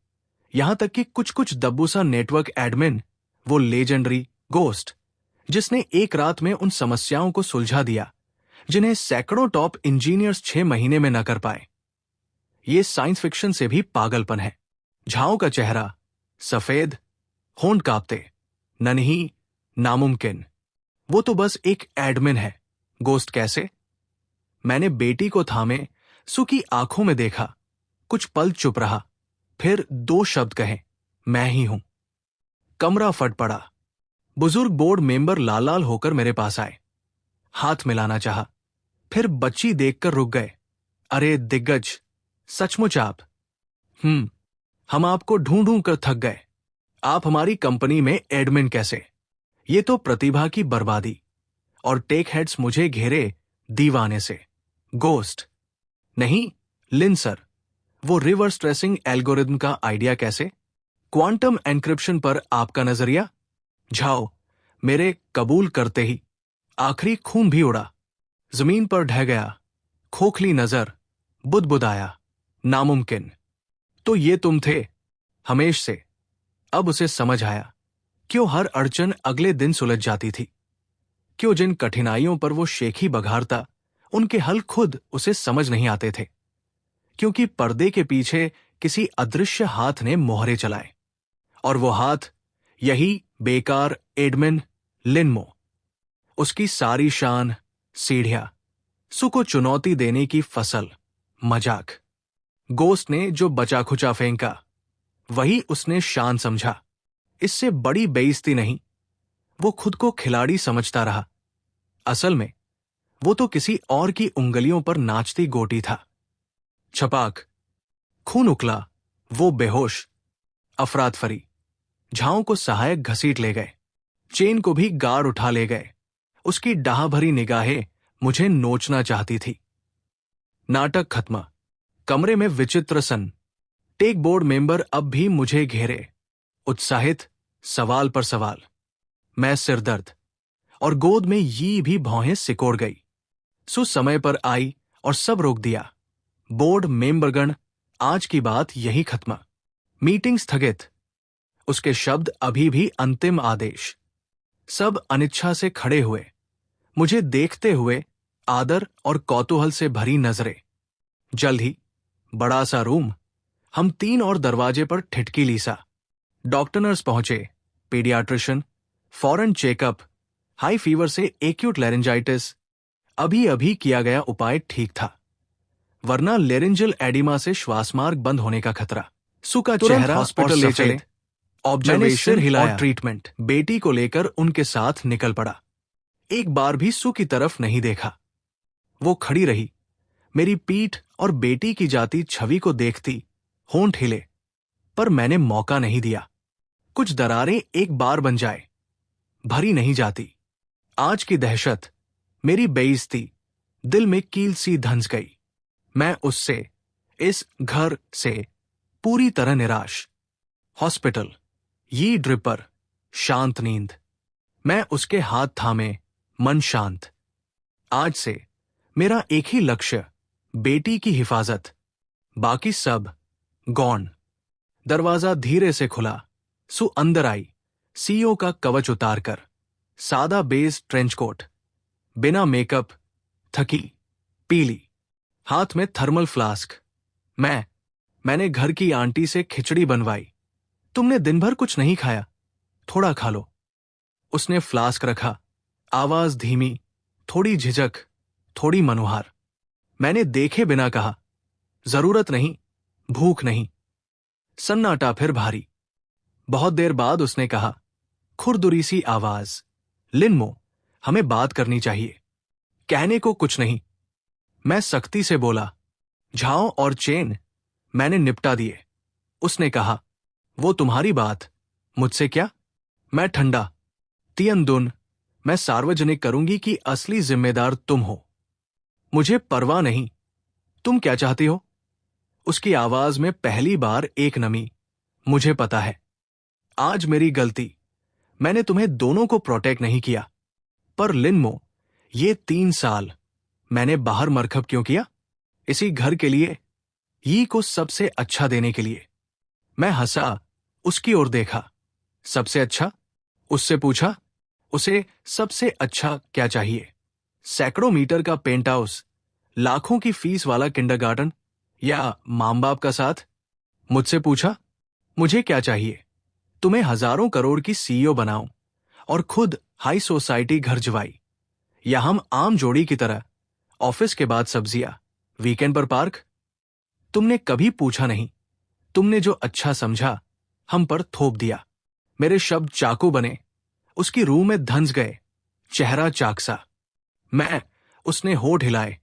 यहां तक कि कुछ कुछ दब्बूसा नेटवर्क एडमिन, वो लेजेंडरी गोस्ट जिसने एक रात में उन समस्याओं को सुलझा दिया जिन्हें सैकड़ों टॉप इंजीनियर्स 6 महीने में न कर पाए। ये साइंस फिक्शन से भी पागलपन है। झाओ का चेहरा सफेद, होंठ कांपते। नन्ही, नामुमकिन। वो तो बस एक एडमिन है, गोस्ट कैसे? मैंने बेटी को थामे सु की आंखों में देखा, कुछ पल चुप रहा, फिर 2 शब्द कहे, मैं ही हूं। कमरा फट पड़ा। बुजुर्ग बोर्ड मेंबर लाल लाल होकर मेरे पास आए। हाथ मिलाना चाहा, फिर बच्ची देखकर रुक गए। अरे दिग्गज, सचमुच आप? हम आपको ढूंढ ढूंढ कर थक गए। आप हमारी कंपनी में एडमिन कैसे? ये तो प्रतिभा की बर्बादी। और टेक हेड्स मुझे घेरे दीवाने से। गोस्ट नहीं, लिन सर, वो रिवर्स ट्रेसिंग एल्गोरिथम का आइडिया कैसे? क्वांटम एन्क्रिप्शन पर आपका नजरिया? जाओ, मेरे कबूल करते ही आखिरी खून भी उड़ा, जमीन पर ढह गया। खोखली नजर, बुदबुदाया, नामुमकिन। तो ये तुम थे हमेश से। अब उसे समझ आया क्यों हर अड़चन अगले दिन सुलझ जाती थी, क्यों जिन कठिनाइयों पर वो शेखी बघारता उनके हल खुद उसे समझ नहीं आते थे। क्योंकि पर्दे के पीछे किसी अदृश्य हाथ ने मोहरे चलाए, और वो हाथ यही बेकार एडमिन लिनमो। उसकी सारी शान, सीढ़ियां, सु को चुनौती देने की फसल, मजाक। गोस्ट ने जो बचा खुचा फेंका वही उसने शान समझा। इससे बड़ी बेइज्जती नहीं। वो खुद को खिलाड़ी समझता रहा। असल में वो तो किसी और की उंगलियों पर नाचती गोटी था। छपाक, खून उकला, वो बेहोश। अफरात फरी। झाओं को सहायक घसीट ले गए। चेन को भी गार्ड उठा ले गए। उसकी डाह भरी निगाहें मुझे नोचना चाहती थी। नाटक खत्म। कमरे में विचित्र सन। टेक बोर्ड मेंबर अब भी मुझे घेरे, उत्साहित, सवाल पर सवाल। मैं सिरदर्द, और गोद में ये भी भौहें सिकोड़ गई। सु समय पर आई और सब रोक दिया। बोर्ड मेंबरगण, आज की बात यही खत्म। मीटिंग स्थगित। उसके शब्द अभी भी अंतिम आदेश। सब अनिच्छा से खड़े हुए, मुझे देखते हुए, आदर और कौतूहल से भरी नजरें। जल्द ही बड़ा सा रूम। हम 3 और दरवाजे पर ठिठकी लीसा। डॉक्टर नर्स पहुंचे। Paediatrician, foreign checkup, high fever से एक्यूट लेरिंजाइटिस। अभी अभी किया गया उपाय ठीक था, वरना लेरिंजल एडिमा से श्वासमार्ग बंद होने का खतरा। सु का चेहरा हॉस्पिटल ले चले। ऑब्जर्वेशन और ट्रीटमेंट। बेटी को लेकर उनके साथ निकल पड़ा। एक बार भी सु की तरफ नहीं देखा। वो खड़ी रही, मेरी पीठ और बेटी की जाती छवि को देखती, होंठ हिले। पर मैंने मौका नहीं दिया। कुछ दरारें एक बार बन जाए, भरी नहीं जाती। आज की दहशत, मेरी बेइज्जती, दिल में कील सी धंस गई। मैं उससे, इस घर से पूरी तरह निराश। हॉस्पिटल, ये ड्रिपर, शांत नींद। मैं उसके हाथ थामे, मन शांत। आज से मेरा एक ही लक्ष्य, बेटी की हिफाजत। बाकी सब गौण। दरवाजा धीरे से खुला। सु अंदर आई, सीईओ का कवच उतारकर। सादा बेस ट्रेंच कोट, बिना मेकअप, थकी, पीली, हाथ में थर्मल फ्लास्क। मैंने घर की आंटी से खिचड़ी बनवाई। तुमने दिन भर कुछ नहीं खाया, थोड़ा खा लो। उसने फ्लास्क रखा, आवाज धीमी, थोड़ी झिझक, थोड़ी मनुहार। मैंने देखे बिना कहा, जरूरत नहीं, भूख नहीं। सन्नाटा फिर भारी। बहुत देर बाद उसने कहा, खुरदुरी सी आवाज, लिनमो, हमें बात करनी चाहिए। कहने को कुछ नहीं। मैं सख्ती से बोला, झाओ और चेन मैंने निपटा दिए। उसने कहा, वो तुम्हारी बात, मुझसे क्या? मैं ठंडा, तियन दुन, मैं सार्वजनिक करूंगी कि असली जिम्मेदार तुम हो। मुझे परवाह नहीं, तुम क्या चाहती हो? उसकी आवाज में पहली बार एक नमी। मुझे पता है, आज मेरी गलती, मैंने तुम्हें दोनों को प्रोटेक्ट नहीं किया। पर लिनमो, ये 3 साल मैंने बाहर मरकब क्यों किया? इसी घर के लिए, यी को सबसे अच्छा देने के लिए। मैं हंसा, उसकी ओर देखा। सबसे अच्छा? उससे पूछा, उसे सबसे अच्छा क्या चाहिए? सैकड़ों मीटर का पेंट हाउस, लाखों की फीस वाला किंडरगार्टन, या मां बाप का साथ? मुझसे पूछा, मुझे क्या चाहिए? तुम्हें हजारों करोड़ की सीईओ बनाऊं और खुद हाई सोसाइटी घर जवाई, या हम आम जोड़ी की तरह ऑफिस के बाद सब्जियां, वीकेंड पर पार्क? तुमने कभी पूछा नहीं। तुमने जो अच्छा समझा हम पर थोप दिया। मेरे शब्द चाकू बने, उसकी रूह में धंस गए, चेहरा चाकसा। मैं उसने होठ हिलाए,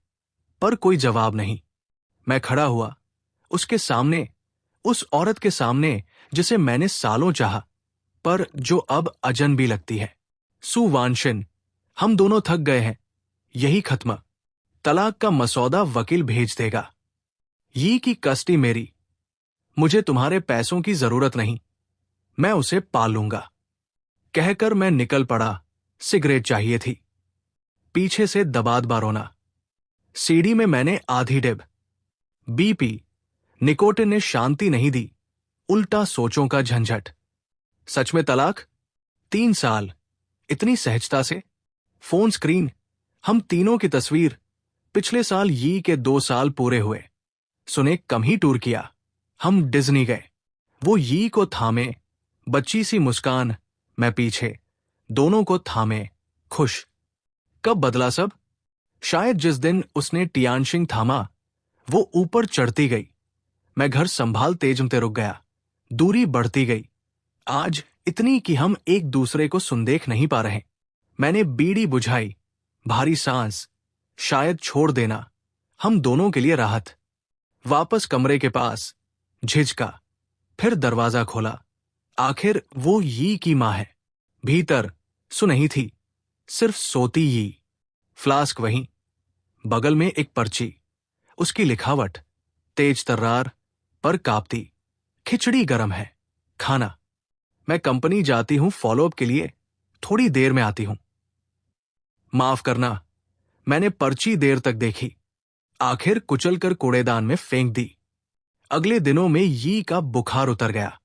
पर कोई जवाब नहीं। मैं खड़ा हुआ, उसके सामने, उस औरत के सामने जिसे मैंने सालों चाहा, पर जो अब अजनबी लगती है। सु वानशिन, हम दोनों थक गए हैं, यही खत्म। तलाक का मसौदा वकील भेज देगा। यी की कस्टी मेरी। मुझे तुम्हारे पैसों की जरूरत नहीं, मैं उसे पाल लूंगा। कहकर मैं निकल पड़ा। सिगरेट चाहिए थी। पीछे से दबा रोना। सीढ़ी में मैंने आधी डिब बीपी। निकोटिन ने शांति नहीं दी, उल्टा सोचों का झंझट। सच में तलाक? 3 साल, इतनी सहजता से? फोन स्क्रीन, हम तीनों की तस्वीर। पिछले साल यी के 2 साल पूरे हुए। सुने कम ही टूर किया। हम डिज्नी गए। वो यी को थामे, बच्ची सी मुस्कान, मैं पीछे, दोनों को थामे, खुश। कब बदला सब? शायद जिस दिन उसने टियानशिंग थामा, वो ऊपर चढ़ती गई। मैं घर संभाल तेजमते रुक गया। दूरी बढ़ती गई, आज इतनी कि हम एक दूसरे को सुनदेख नहीं पा रहे। मैंने बीड़ी बुझाई, भारी सांस, शायद छोड़ देना हम दोनों के लिए राहत। वापस कमरे के पास, झिझका, फिर दरवाजा खोला। आखिर वो यी की मां है। भीतर सु नहीं थी, सिर्फ सोती यी। फ्लास्क वहीं, बगल में एक पर्ची, उसकी लिखावट तेज तर्रार पर कांपती। खिचड़ी गरम है, खाना। मैं कंपनी जाती हूं फॉलोअप के लिए, थोड़ी देर में आती हूं। माफ करना, मैंने पर्ची देर तक देखी, आखिर कुचलकर कूड़ेदान में फेंक दी। अगले दिनों में यी का बुखार उतर गया।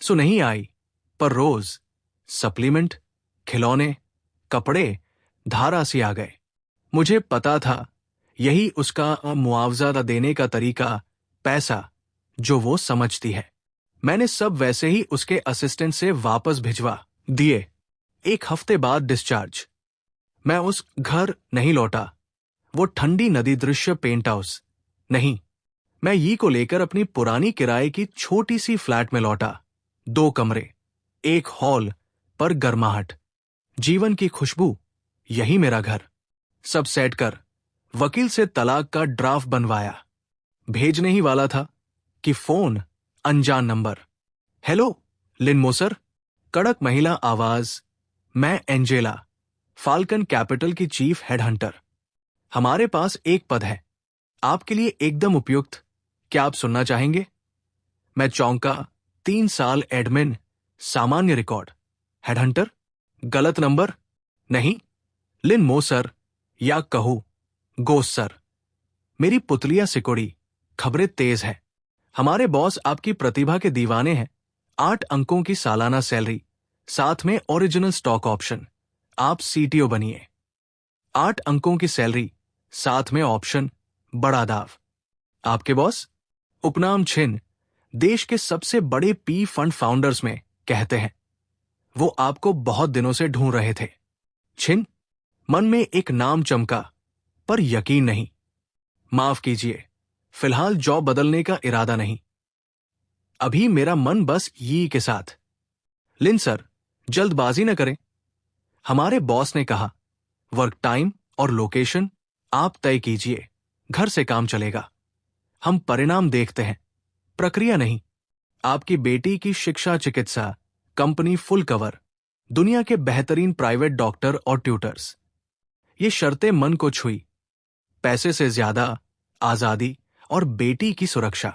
सो नहीं आई, पर रोज सप्लीमेंट, खिलौने, कपड़े धारा सी आ गए। मुझे पता था यही उसका मुआवजा देने का तरीका, पैसा जो वो समझती है। मैंने सब वैसे ही उसके असिस्टेंट से वापस भिजवा दिए। 1 हफ्ते बाद डिस्चार्ज। मैं उस घर नहीं लौटा, वो ठंडी नदी दृश्य पेंट हाउस नहीं। मैं यी को लेकर अपनी पुरानी किराए की छोटी सी फ्लैट में लौटा। 2 कमरे, एक हॉल, पर गर्माहट, जीवन की खुशबू, यही मेरा घर। सब सेट कर वकील से तलाक का ड्राफ्ट बनवाया। भेजने ही वाला था कि फोन, अनजान नंबर। हेलो, लिन मोसर। कड़क महिला आवाज। मैं एंजेला, फाल्कन कैपिटल की चीफ हेडहंटर। हमारे पास एक पद है, आपके लिए एकदम उपयुक्त। क्या आप सुनना चाहेंगे? मैं चौंका। 3 साल एडमिन, सामान्य रिकॉर्ड। हेडहंटर? गलत नंबर? नहीं, लिन मोसर, या कहूं गोस सर। मेरी पुतलियां सिकुड़ी, खबरें तेज है। हमारे बॉस आपकी प्रतिभा के दीवाने हैं। 8 अंकों की सालाना सैलरी, साथ में ओरिजिनल स्टॉक ऑप्शन। आप सीटीओ बनिए। 8 अंकों की सैलरी, साथ में ऑप्शन, बड़ा दाव। आपके बॉस? उपनाम छिन, देश के सबसे बड़े पी फंड फाउंडर्स में कहते हैं। वो आपको बहुत दिनों से ढूंढ रहे थे। छिन? मन में एक नाम चमका, पर यकीन नहीं। माफ कीजिए, फिलहाल जॉब बदलने का इरादा नहीं। अभी मेरा मन बस यी के साथ। लिन सर, जल्दबाजी न करें। हमारे बॉस ने कहा, वर्क टाइम और लोकेशन आप तय कीजिए, घर से काम चलेगा। हम परिणाम देखते हैं, प्रक्रिया नहीं। आपकी बेटी की शिक्षा चिकित्सा, कंपनी फुल कवर, दुनिया के बेहतरीन प्राइवेट डॉक्टर और ट्यूटर्स। ये शर्तें मन को छुई। पैसे से ज्यादा आजादी और बेटी की सुरक्षा।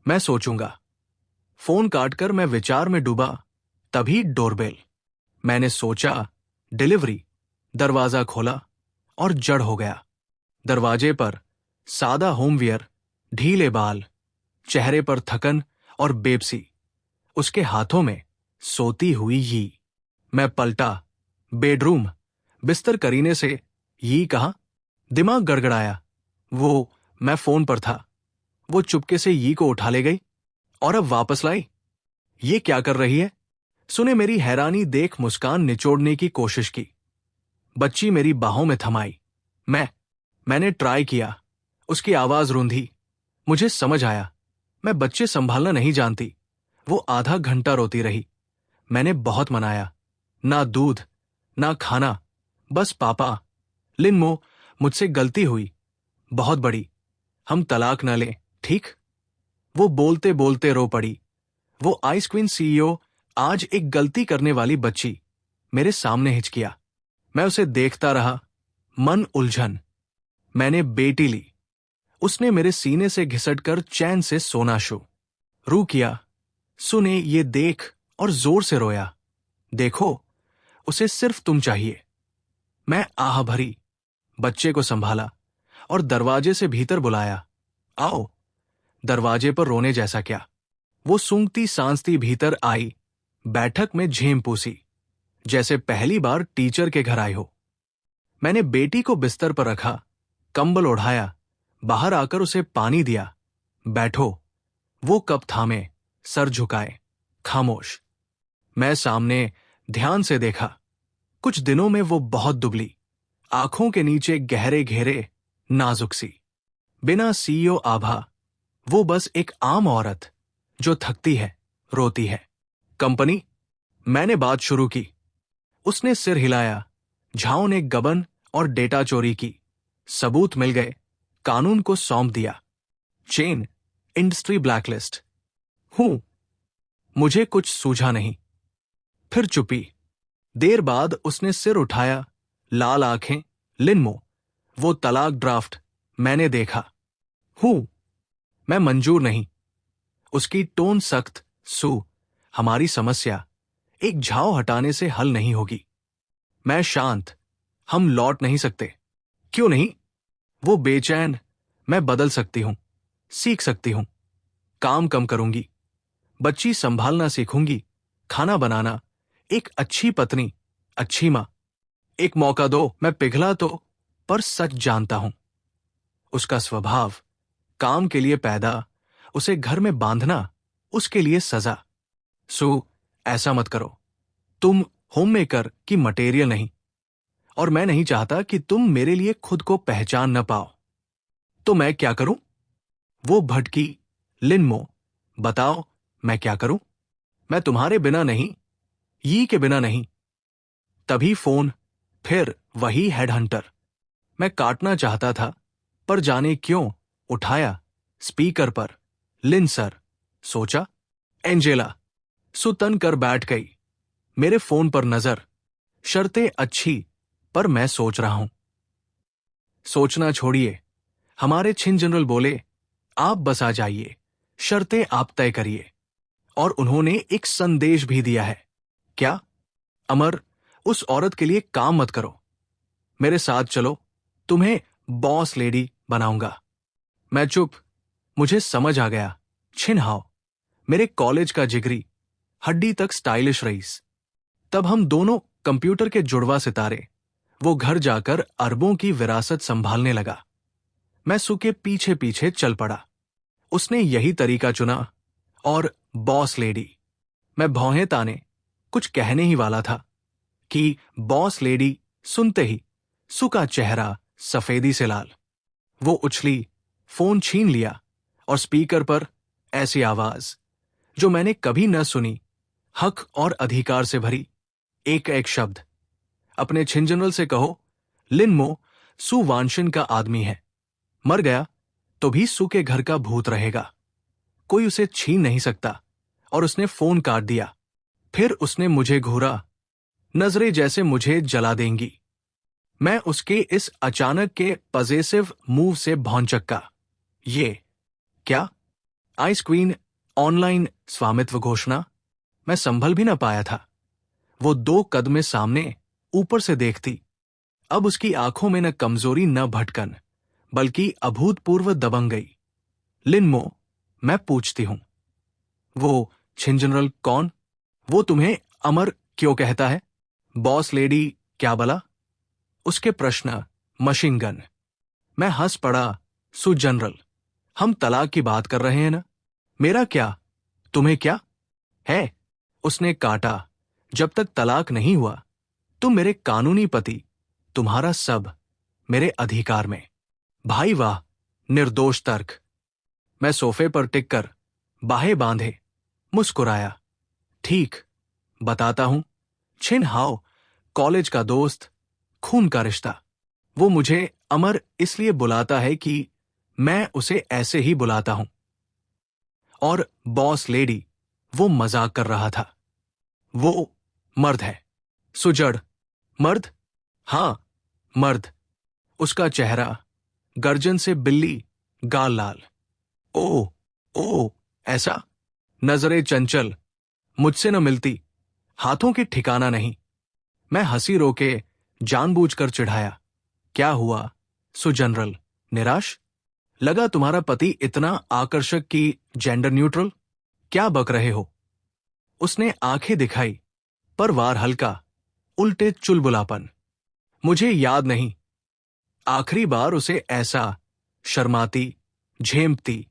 मैं सोचूंगा। फोन काटकर मैं विचार में डूबा, तभी डोरबेल। मैंने सोचा, डिलीवरी। दरवाजा खोला और जड़ हो गया। दरवाजे पर सादा होमवियर, ढीले बाल, चेहरे पर थकन और बेबसी, उसके हाथों में सोती हुई यी। मैं पलटा। बेडरूम, बिस्तर करीने से। यी कहा? दिमाग गड़गड़ाया। मैं फोन पर था। वो चुपके से यी को उठा ले गई और अब वापस लाई। ये क्या कर रही है? सुने मेरी हैरानी देख मुस्कान निचोड़ने की कोशिश की। बच्ची मेरी बाहों में थमाई। मैंने ट्राई किया। उसकी आवाज रूंधी। मुझे समझ आया, मैं बच्चे संभालना नहीं जानती। वो आधा घंटा रोती रही। मैंने बहुत मनाया, ना दूध ना खाना, बस पापा। लिनमो, मुझसे गलती हुई, बहुत बड़ी, हम तलाक न लें, ठीक? वो बोलते बोलते रो पड़ी। वो आइस क्वीन सीईओ, आज एक गलती करने वाली बच्ची, मेरे सामने हिचकिया। मैं उसे देखता रहा, मन उलझन। मैंने बेटी ली। उसने मेरे सीने से घिसटकर चैन से सोना शुरू किया। सुने ये देख और जोर से रोया। देखो, उसे सिर्फ तुम चाहिए। मैं आह भरी, बच्चे को संभाला और दरवाजे से भीतर बुलाया। आओ। दरवाजे पर रोने जैसा क्या। वो सूंघती सांसती भीतर आई, बैठक में झेम पूसी, जैसे पहली बार टीचर के घर आई हो। मैंने बेटी को बिस्तर पर रखा, कंबल ओढ़ाया, बाहर आकर उसे पानी दिया। बैठो। वो कप थामे, सर झुकाए, खामोश। मैं सामने ध्यान से देखा। कुछ दिनों में वो बहुत दुबली, आंखों के नीचे गहरे घेरे, नाजुक सी। बिना सीईओ आभा, वो बस एक आम औरत जो थकती है, रोती है। कंपनी? मैंने बात शुरू की। उसने सिर हिलाया। झाओ ने गबन और डेटा चोरी की, सबूत मिल गए, कानून को सौंप दिया। Chain, industry blacklist. हूं। मुझे कुछ सूझा नहीं। फिर चुप्पी। देर बाद उसने सिर उठाया, लाल आंखें। लिनमो, वो तलाक ड्राफ्ट मैंने देखा। हूं। मैं मंजूर नहीं। उसकी टोन सख्त। हमारी समस्या एक झाव हटाने से हल नहीं होगी। मैं शांत। हम लौट नहीं सकते। क्यों नहीं? वो बेचैन। मैं बदल सकती हूं, सीख सकती हूं, काम कम करूंगी, बच्ची संभालना सीखूंगी, खाना बनाना, एक अच्छी पत्नी, अच्छी मां। एक मौका दो। मैं पिघला तो, पर सच जानता हूं। उसका स्वभाव, काम के लिए पैदा, उसे घर में बांधना, उसके लिए सजा। ऐसा मत करो। तुम होममेकर की मटेरियल नहीं, और मैं नहीं चाहता कि तुम मेरे लिए खुद को पहचान न पाओ। तो मैं क्या करूं? वो भटकी। लिनमो, बताओ, मैं क्या करूं? मैं तुम्हारे बिना नहीं, यी के बिना नहीं। तभी फोन, फिर वही हेडहंटर। मैं काटना चाहता था, पर जाने क्यों उठाया। स्पीकर पर, लिन सर। सोचा, एंजेला। सुतन कर बैठ गई। मेरे फोन पर नजर। शर्तें अच्छी, पर मैं सोच रहा हूं। सोचना छोड़िए। हमारे छिन जनरल बोले, आप बस आ जाइए, शर्तें आप तय करिए। और उन्होंने एक संदेश भी दिया है। क्या? अमर, उस औरत के लिए काम मत करो। मेरे साथ चलो, तुम्हें बॉस लेडी बनाऊंगा। मैं चुप। मुझे समझ आ गया। छिनहाओ, मेरे कॉलेज का जिगरी, हड्डी तक स्टाइलिश रईस। तब हम दोनों कंप्यूटर के जुड़वा सितारे। वो घर जाकर अरबों की विरासत संभालने लगा। मैं सू के पीछे पीछे चल पड़ा। उसने यही तरीका चुना। और बॉस लेडी। मैं भौहें ताने कुछ कहने ही वाला था कि बॉस लेडी सुनते ही सू का चेहरा सफेदी से लाल। वो उछली, फोन छीन लिया, और स्पीकर पर ऐसी आवाज जो मैंने कभी न सुनी, हक और अधिकार से भरी, एक एक शब्द। अपने छिन जनरल से कहो, लिनमो सू वांशिन का आदमी है। मर गया तो भी सू के घर का भूत रहेगा। कोई उसे छीन नहीं सकता। और उसने फोन काट दिया। फिर उसने मुझे घूरा, नजरें जैसे मुझे जला देंगी। मैं उसके इस अचानक के पजेसिव मूव से भौंचक्का। ये क्या? आइस क्वीन ऑनलाइन स्वामित्व घोषणा? मैं संभल भी न पाया था। वो 2 कदम सामने, ऊपर से देखती। अब उसकी आंखों में न कमजोरी न भटकन, बल्कि अभूतपूर्व दबंग गई। लिनमो, मैं पूछती हूं। वो छिन जनरल कौन? वो तुम्हें अमर क्यों कहता है? बॉस लेडी क्या बला? उसके प्रश्न मशीन गन। मैं हंस पड़ा। जनरल, हम तलाक की बात कर रहे हैं ना? मेरा क्या, तुम्हें क्या है? उसने काटा। जब तक तलाक नहीं हुआ, तुम मेरे कानूनी पति, तुम्हारा सब मेरे अधिकार में। भाई वाह, निर्दोष तर्क। मैं सोफे पर टिककर, बाहें बांधे, मुस्कुराया। ठीक, बताता हूं। छिन हाओ, कॉलेज का दोस्त, खून का रिश्ता। वो मुझे अमर इसलिए बुलाता है कि मैं उसे ऐसे ही बुलाता हूं। और बॉस लेडी, वो मजाक कर रहा था। वो मर्द है। सुजड़ मर्द। हाँ, मर्द। उसका चेहरा गर्जन से बिल्ली, गाल लाल। ओ, ओ, ऐसा। नजरें चंचल, मुझसे न मिलती, हाथों के ठिकाना नहीं। मैं हंसी रोके जानबूझकर चिढ़ाया। क्या हुआ सुजनरल, निराश? लगा तुम्हारा पति इतना आकर्षक कि जेंडर न्यूट्रल? क्या बक रहे हो? उसने आंखें दिखाई, पर वार हल्का, उल्टे चुलबुलापन। मुझे याद नहीं आखिरी बार उसे ऐसा शर्माती, झेंपती,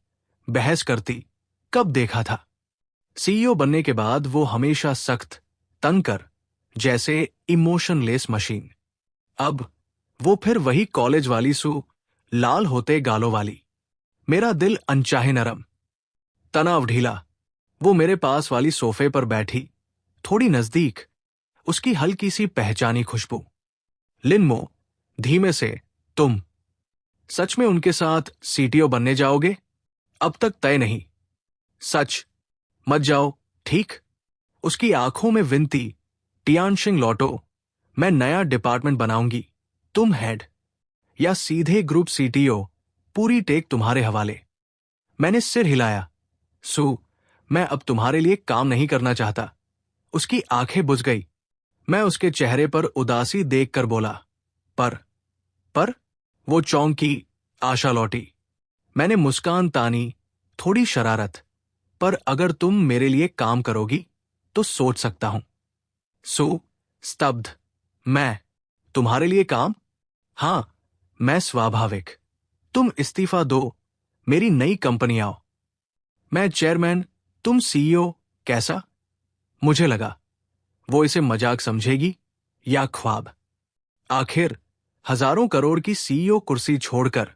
बहस करती कब देखा था। सीईओ बनने के बाद वो हमेशा सख्त, तनकर, जैसे इमोशनलेस मशीन। अब वो फिर वही कॉलेज वाली लाल होते गालों वाली। मेरा दिल अनचाहे नरम, तनाव ढीला। वो मेरे पास वाली सोफे पर बैठी, थोड़ी नजदीक, उसकी हल्की सी पहचानी खुशबू। लिनमो, धीमे से, तुम सच में उनके साथ सीटीओ बनने जाओगे? अब तक तय नहीं। सच, मत जाओ, ठीक? उसकी आंखों में विनती। टियानशिंग लौटो, मैं नया डिपार्टमेंट बनाऊंगी, तुम हेड, या सीधे ग्रुप सीटीओ, पूरी टेक तुम्हारे हवाले। मैंने सिर हिलाया। सू, मैं अब तुम्हारे लिए काम नहीं करना चाहता। उसकी आंखें बुझ गई। मैं उसके चेहरे पर उदासी देखकर बोला, पर वो चौंकी, आशा लौटी। मैंने मुस्कान तानी, थोड़ी शरारत। पर अगर तुम मेरे लिए काम करोगी तो सोच सकता हूं। सो स्तब्ध। मैं तुम्हारे लिए काम? हां, मैं स्वाभाविक। तुम इस्तीफा दो, मेरी नई कंपनी आओ। मैं चेयरमैन, तुम सीईओ, कैसा? मुझे लगा वो इसे मजाक समझेगी या ख्वाब। आखिर हजारों करोड़ की सीईओ कुर्सी छोड़कर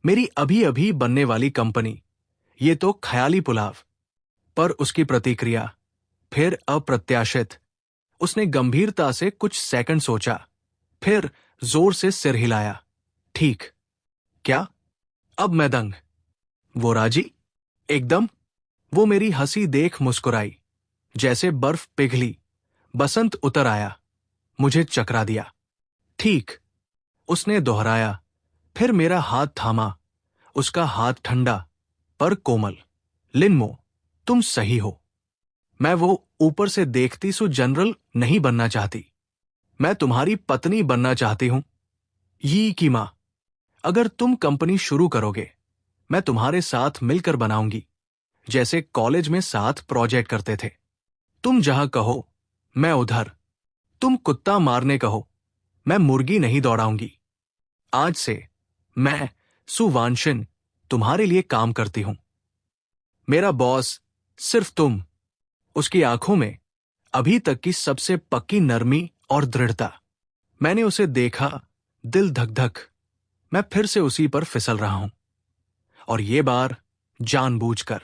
मेरी अभी अभी बनने वाली कंपनी, ये तो ख्याली पुलाव। पर उसकी प्रतिक्रिया फिर अप्रत्याशित। उसने गंभीरता से कुछ सेकंड सोचा, फिर जोर से सिर हिलाया। ठीक। क्या? अब मैं दंग। वो राजी? एकदम। वो मेरी हंसी देख मुस्कुराई। जैसे बर्फ पिघली, बसंत उतर आया, मुझे चकरा दिया। ठीक, उसने दोहराया, फिर मेरा हाथ थामा। उसका हाथ ठंडा, पर कोमल। लिनमो, तुम सही हो। मैं वो ऊपर से देखती जनरल नहीं बनना चाहती। मैं तुम्हारी पत्नी बनना चाहती हूं। यी की मां। अगर तुम कंपनी शुरू करोगे, मैं तुम्हारे साथ मिलकर बनाऊंगी, जैसे कॉलेज में साथ प्रोजेक्ट करते थे। तुम जहां कहो, मैं उधर। तुम कुत्ता मारने कहो, मैं मुर्गी नहीं दौड़ाऊंगी। आज से मैं सुवांशिन तुम्हारे लिए काम करती हूं। मेरा बॉस सिर्फ तुम। उसकी आंखों में अभी तक की सबसे पक्की नरमी और दृढ़ता। मैंने उसे देखा, दिल धक धक। मैं फिर से उसी पर फिसल रहा हूं, और ये बार जानबूझकर।